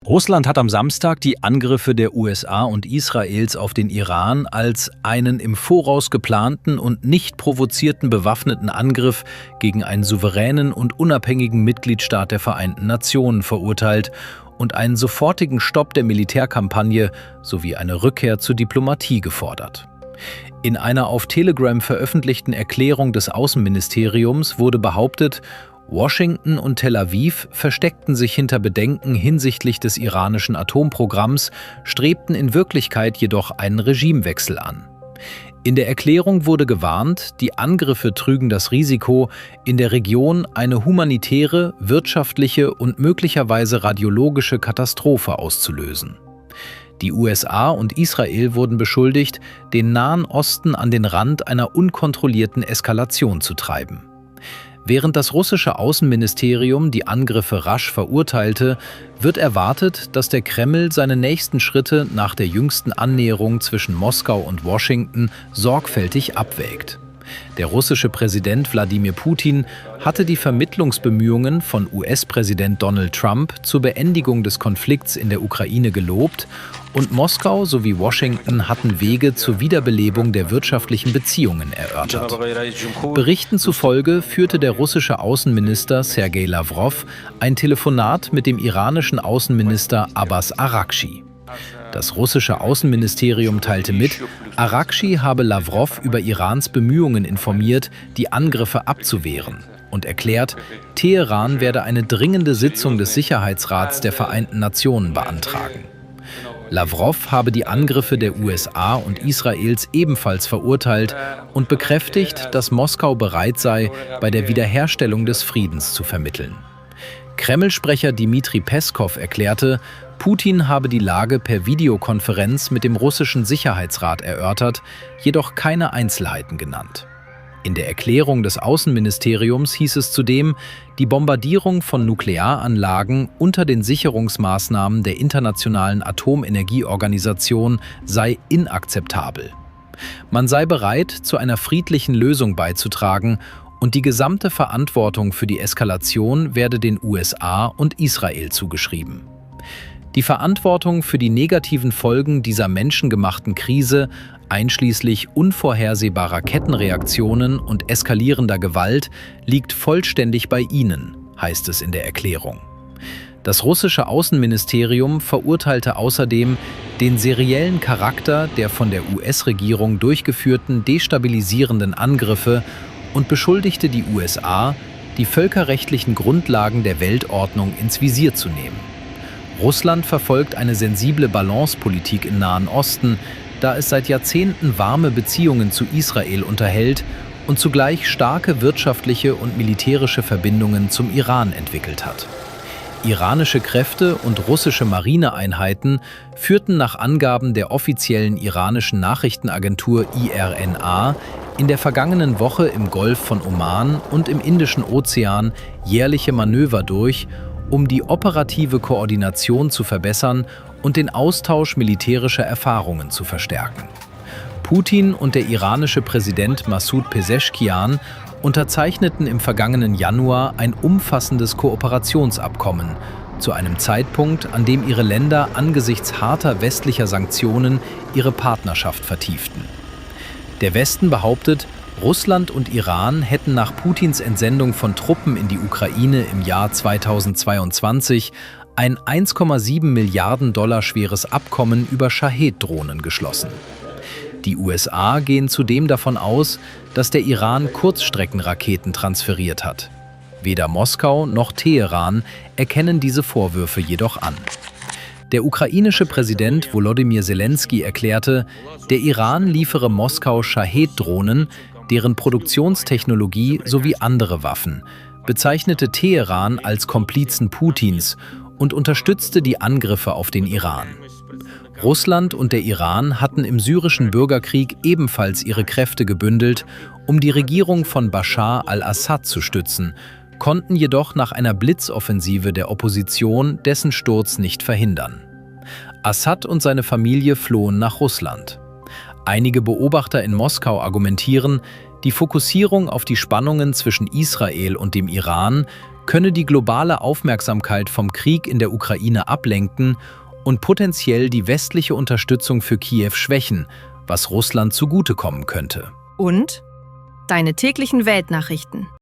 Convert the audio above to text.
Russland hat am Samstag die Angriffe der USA und Israels auf den Iran als einen im Voraus geplanten und nicht provozierten bewaffneten Angriff gegen einen souveränen und unabhängigen Mitgliedstaat der Vereinten Nationen verurteilt und einen sofortigen Stopp der Militärkampagne sowie eine Rückkehr zur Diplomatie gefordert. In einer auf Telegram veröffentlichten Erklärung des Außenministeriums wurde behauptet, Washington und Tel Aviv versteckten sich hinter Bedenken hinsichtlich des iranischen Atomprogramms, strebten in Wirklichkeit jedoch einen Regimewechsel an. In der Erklärung wurde gewarnt, die Angriffe trügen das Risiko, in der Region eine humanitäre, wirtschaftliche und möglicherweise radiologische Katastrophe auszulösen. Die USA und Israel wurden beschuldigt, den Nahen Osten an den Rand einer unkontrollierten Eskalation zu treiben. Während das russische Außenministerium die Angriffe rasch verurteilte, wird erwartet, dass der Kreml seine nächsten Schritte nach der jüngsten Annäherung zwischen Moskau und Washington sorgfältig abwägt. Der russische Präsident Wladimir Putin hatte die Vermittlungsbemühungen von US-Präsident Donald Trump zur Beendigung des Konflikts in der Ukraine gelobt und Moskau sowie Washington hatten Wege zur Wiederbelebung der wirtschaftlichen Beziehungen erörtert. Berichten zufolge führte der russische Außenminister Sergei Lavrov ein Telefonat mit dem iranischen Außenminister Abbas Araghchi. Das russische Außenministerium teilte mit, Araghchi habe Lavrov über Irans Bemühungen informiert, die Angriffe abzuwehren, und erklärt, Teheran werde eine dringende Sitzung des Sicherheitsrats der Vereinten Nationen beantragen. Lavrov habe die Angriffe der USA und Israels ebenfalls verurteilt und bekräftigt, dass Moskau bereit sei, bei der Wiederherstellung des Friedens zu vermitteln. Kreml-Sprecher Dmitri Peskow erklärte, Putin habe die Lage per Videokonferenz mit dem russischen Sicherheitsrat erörtert, jedoch keine Einzelheiten genannt. In der Erklärung des Außenministeriums hieß es zudem, die Bombardierung von Nuklearanlagen unter den Sicherungsmaßnahmen der Internationalen Atomenergieorganisation sei inakzeptabel. Man sei bereit, zu einer friedlichen Lösung beizutragen und die gesamte Verantwortung für die Eskalation werde den USA und Israel zugeschrieben. Die Verantwortung für die negativen Folgen dieser menschengemachten Krise, einschließlich unvorhersehbarer Kettenreaktionen und eskalierender Gewalt, liegt vollständig bei Ihnen, heißt es in der Erklärung. Das russische Außenministerium verurteilte außerdem den seriellen Charakter der von der US-Regierung durchgeführten destabilisierenden Angriffe und beschuldigte die USA, die völkerrechtlichen Grundlagen der Weltordnung ins Visier zu nehmen. Russland verfolgt eine sensible Balancepolitik im Nahen Osten, da es seit Jahrzehnten warme Beziehungen zu Israel unterhält und zugleich starke wirtschaftliche und militärische Verbindungen zum Iran entwickelt hat. Iranische Kräfte und russische Marineeinheiten führten nach Angaben der offiziellen iranischen Nachrichtenagentur IRNA in der vergangenen Woche im Golf von Oman und im Indischen Ozean jährliche Manöver durch, um die operative Koordination zu verbessern und den Austausch militärischer Erfahrungen zu verstärken. Putin und der iranische Präsident Massoud Pezeshkian unterzeichneten im vergangenen Januar ein umfassendes Kooperationsabkommen, zu einem Zeitpunkt, an dem ihre Länder angesichts harter westlicher Sanktionen ihre Partnerschaft vertieften. Der Westen behauptet, Russland und Iran hätten nach Putins Entsendung von Truppen in die Ukraine im Jahr 2022 ein 1,7 Milliarden Dollar schweres Abkommen über Shahed-Drohnen geschlossen. Die USA gehen zudem davon aus, dass der Iran Kurzstreckenraketen transferiert hat. Weder Moskau noch Teheran erkennen diese Vorwürfe jedoch an. Der ukrainische Präsident Volodymyr Zelensky erklärte, der Iran liefere Moskau Shahed-Drohnen, deren Produktionstechnologie sowie andere Waffen, bezeichnete Teheran als Komplizen Putins und unterstützte die Angriffe auf den Iran. Russland und der Iran hatten im syrischen Bürgerkrieg ebenfalls ihre Kräfte gebündelt, um die Regierung von Bashar al-Assad zu stützen, konnten jedoch nach einer Blitzoffensive der Opposition dessen Sturz nicht verhindern. Assad und seine Familie flohen nach Russland. Einige Beobachter in Moskau argumentieren, die Fokussierung auf die Spannungen zwischen Israel und dem Iran könne die globale Aufmerksamkeit vom Krieg in der Ukraine ablenken und potenziell die westliche Unterstützung für Kiew schwächen, was Russland zugutekommen könnte. Und deine täglichen Weltnachrichten.